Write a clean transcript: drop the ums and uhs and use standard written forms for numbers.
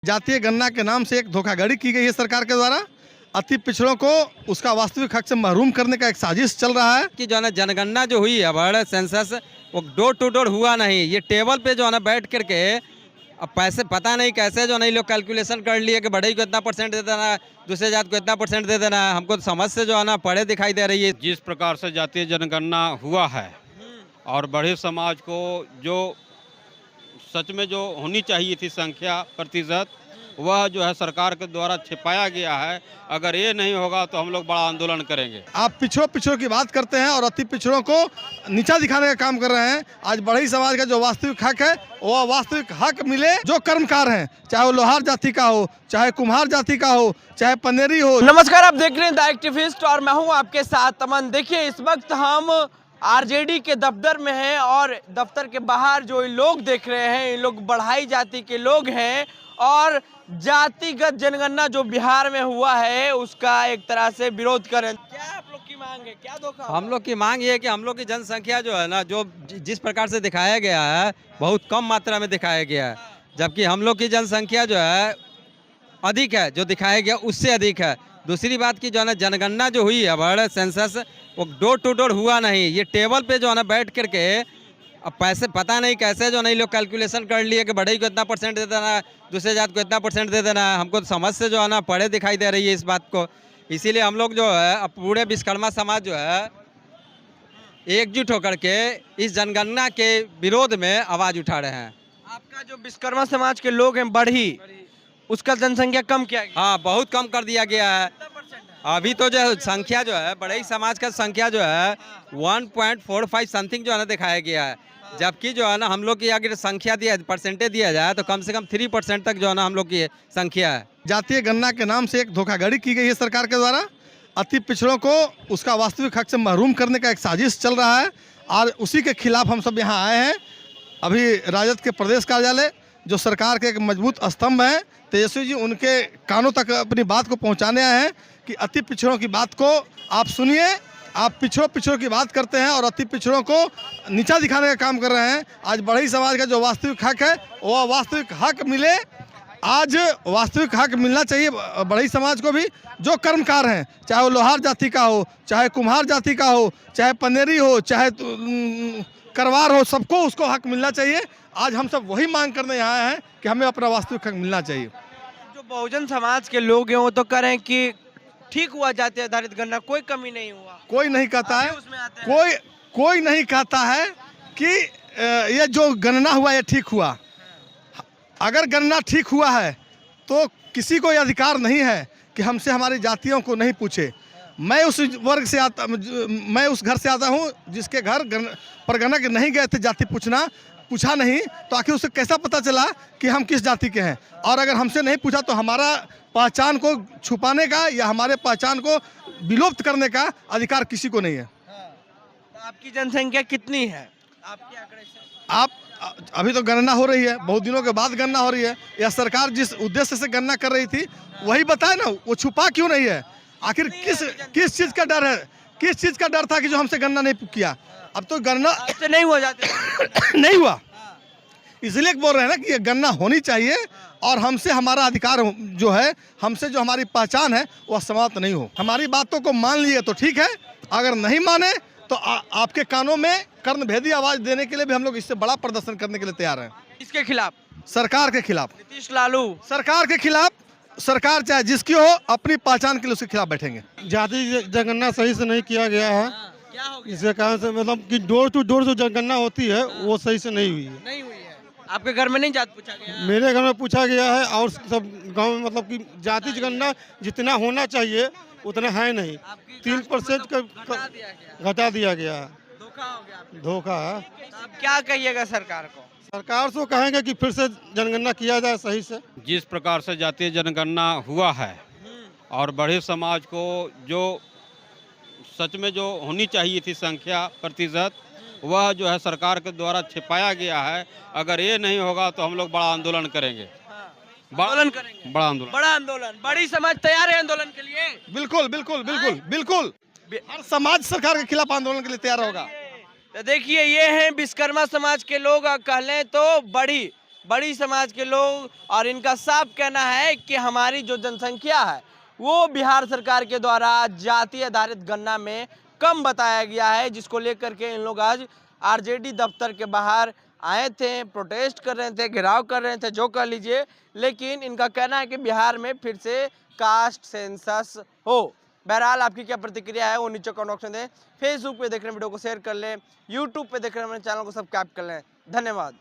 जातीय गणना के नाम से एक धोखाधड़ी की गई है सरकार के द्वारा। अति पिछड़ों को उसका वास्तविक हक से महरूम करने का एक साजिश चल रहा है कि जो है ना जनगणना जो हुई है वर्ड सेंसस वो डोर टू डोर हुआ नहीं। ये टेबल पे जो है ना बैठ करके अब पैसे पता नहीं कैसे जो नहीं लोग कैलकुलेशन कर लिए कि बढ़ई को इतना परसेंट दे देना, दूसरे जात को इतना परसेंट दे देना। हमको तो समझ से जो है ना पढ़े दिखाई दे रही है। जिस प्रकार से जातीय जनगणना हुआ है और बड़े समाज को जो सच में जो होनी चाहिए थी संख्या प्रतिशत, वह जो है सरकार के द्वारा छिपाया गया है। अगर ये नहीं होगा तो हम लोग बड़ा आंदोलन करेंगे। आप पिछड़ों की बात करते हैं और अति पिछड़ों को नीचा दिखाने का काम कर रहे हैं। आज बढ़ई समाज का जो वास्तविक हक है वो वास्तविक हक मिले। जो कर्मकार हैं, चाहे वो लोहार जाति का हो, चाहे कुम्हार जाति का हो, चाहे पनेरी हो। नमस्कार, आप देख रहे हैं द एक्टिविस्ट और मैं हूं आपके साथ अमन। देखिए, इस वक्त हम आरजेडी के दफ्तर में हैं और दफ्तर के बाहर जो लोग देख रहे हैं, ये लोग बढ़ई जाति के लोग हैं और जातिगत जनगणना जो बिहार में हुआ है उसका एक तरह से विरोध करें। क्या आप लोग की मांग है, क्या धोखा? हम लोग की मांग ये है कि हम लोग की जनसंख्या जो है ना, जो जिस प्रकार से दिखाया गया है बहुत कम मात्रा में दिखाया गया है, जबकि हम लोग की जनसंख्या जो है अधिक है, जो दिखाया गया उससे अधिक है। दूसरी बात की जो है ना जनगणना जो हुई है वर्ड सेंसस वो डोर टू डोर हुआ नहीं। ये टेबल पे जो है ना बैठ करके अब पैसे पता नहीं कैसे जो नहीं लोग कैलकुलेशन कर लिए कि बढ़ई को इतना परसेंट दे देना, दूसरे जात को इतना परसेंट दे देना। हमको तो समझ से जो है ना पढ़े दिखाई दे रही है इस बात को। इसीलिए हम लोग जो है अब पूरे विश्वकर्मा समाज जो है एकजुट होकर के इस जनगणना के विरोध में आवाज़ उठा रहे हैं। आपका जो विश्वकर्मा समाज के लोग हैं बढ़ी, उसका जनसंख्या कम किया गया? हाँ, बहुत कम कर दिया गया है। अभी तो जो संख्या जो है बढ़ई समाज का संख्या जो है 1.45 समथिंग जो है ना दिखाया गया है, जबकि जो है ना हम लोग की अगर संख्या दिया परसेंटेज दिया जाए तो कम से कम 3% तक जो है ना हम लोग की संख्या है। जातीय गणना के नाम से एक धोखाधड़ी की गई है सरकार के द्वारा। अति पिछड़ों को उसका वास्तविक हक से महरूम करने का एक साजिश चल रहा है और उसी के खिलाफ हम सब यहाँ आए हैं। अभी राजद के प्रदेश कार्यालय जो सरकार के एक मजबूत स्तंभ हैं, तेजस्वी जी उनके कानों तक अपनी बात को पहुँचाने आए हैं कि अति पिछड़ों की बात को आप सुनिए। आप पिछड़ों की बात करते हैं और अति पिछड़ों को नीचा दिखाने का काम कर रहे हैं। आज बढ़ई समाज का जो वास्तविक हक है वो वास्तविक हक मिले। आज वास्तविक हक मिलना चाहिए बढ़ई समाज को भी। जो कर्मकार हैं, चाहे वो लोहार जाति का हो, चाहे कुम्हार जाति का हो, चाहे पनेरी हो, चाहे करवार हो, सबको उसको हक मिलना चाहिए। आज हम सब वही मांग करने यहाँ आए हैं कि हमें अपना वास्तविक हक मिलना चाहिए। जो बहुजन समाज के लोग हैं वो तो कह रहे हैं कि ठीक हुआ जाति आधारित गणना, कोई कमी नहीं हुआ। कोई नहीं कहता है, उसमें आते हैं। कोई नहीं कहता है कि ये जो गणना हुआ ये ठीक हुआ। अगर गणना ठीक हुआ है तो किसी को यह अधिकार नहीं है कि हमसे हमारी जातियों को नहीं पूछे। मैं उस वर्ग से आता, मैं उस घर से आता हूँ जिसके घर परगना के नहीं गए थे जाति पूछा नहीं, तो आखिर उसे कैसा पता चला कि हम किस जाति के हैं? और अगर हमसे नहीं पूछा तो हमारा पहचान को छुपाने का या हमारे पहचान को विलुप्त करने का अधिकार किसी को नहीं है। तो आपकी जनसंख्या कितनी है आपके आंकड़े से? आप अभी तो गणना हो रही है, बहुत दिनों के बाद गणना हो रही है। यह सरकार जिस उद्देश्य से गणना कर रही थी वही बताए ना, वो छुपा क्यों नहीं है? आखिर किस चीज़ का डर है? किस चीज़ का डर था कि जो हमसे गणना नहीं किया? अब तो गणना नहीं हो जाते नहीं हुआ, इसलिए बोल रहे हैं ना कि ये गणना होनी चाहिए और हमसे हमारा अधिकार जो है, हमसे जो हमारी पहचान है वह समाप्त नहीं हो। हमारी बातों को मान लिए तो ठीक है, अगर नहीं माने तो आपके कानों में कर्णभेदी आवाज़ देने के लिए भी हम लोग इससे बड़ा प्रदर्शन करने के लिए तैयार हैं। इसके खिलाफ? सरकार के खिलाफ, नीतीश लालू सरकार के खिलाफ। सरकार चाहे जिसकी हो, अपनी पहचान के लिए उसके खिलाफ बैठेंगे। जाति जनगणना सही से नहीं किया गया है। क्या हो गया? इसके कारण से मतलब कि डोर टू डोर जो जनगणना होती है वो सही से नहीं हुई है। नहीं हुई है। आपके घर में नहीं जात पूछा गया? मेरे घर में पूछा गया है और सब गांव में मतलब कि जाति जनगणना जितना होना चाहिए उतना है नहीं। 3% का घटा दिया गया है। धोखा हो गया आपको। धोखा है। आप क्या कहिएगा सरकार को? सरकार से कहेंगे कि फिर से जनगणना किया जाए सही से। जिस प्रकार से जातीय जनगणना हुआ है और बड़े समाज को जो सच में जो होनी चाहिए थी संख्या प्रतिशत, वह जो है सरकार के द्वारा छिपाया गया है। अगर ये नहीं होगा तो हम लोग बड़ा आंदोलन करेंगे। आंदोलन करेंगे? बड़ा आंदोलन। बड़ा आंदोलन। बड़ी समाज तैयार है आंदोलन के लिए? बिल्कुल बिल्कुल बिल्कुल बिल्कुल। हर समाज सरकार के खिलाफ आंदोलन के लिए तैयार होगा। तो देखिए, ये हैं विश्वकर्मा समाज के लोग, कह लें तो बढ़ी बड़ी समाज के लोग, और इनका साफ कहना है कि हमारी जो जनसंख्या है वो बिहार सरकार के द्वारा जाति आधारित गणना में कम बताया गया है, जिसको लेकर के इन लोग आज आरजेडी दफ्तर के बाहर आए थे, प्रोटेस्ट कर रहे थे, घेराव कर रहे थे, जो कर लीजिए। लेकिन इनका कहना है कि बिहार में फिर से कास्ट सेंसस हो। बहरहाल आपकी क्या प्रतिक्रिया है वो नीचे कमेंट बॉक्स में दें। फेसबुक पे देख रहे हैं वीडियो को शेयर कर लें, यूट्यूब पे देख रहे हैं मेरे चैनल को सब्सक्राइब कर लें। धन्यवाद।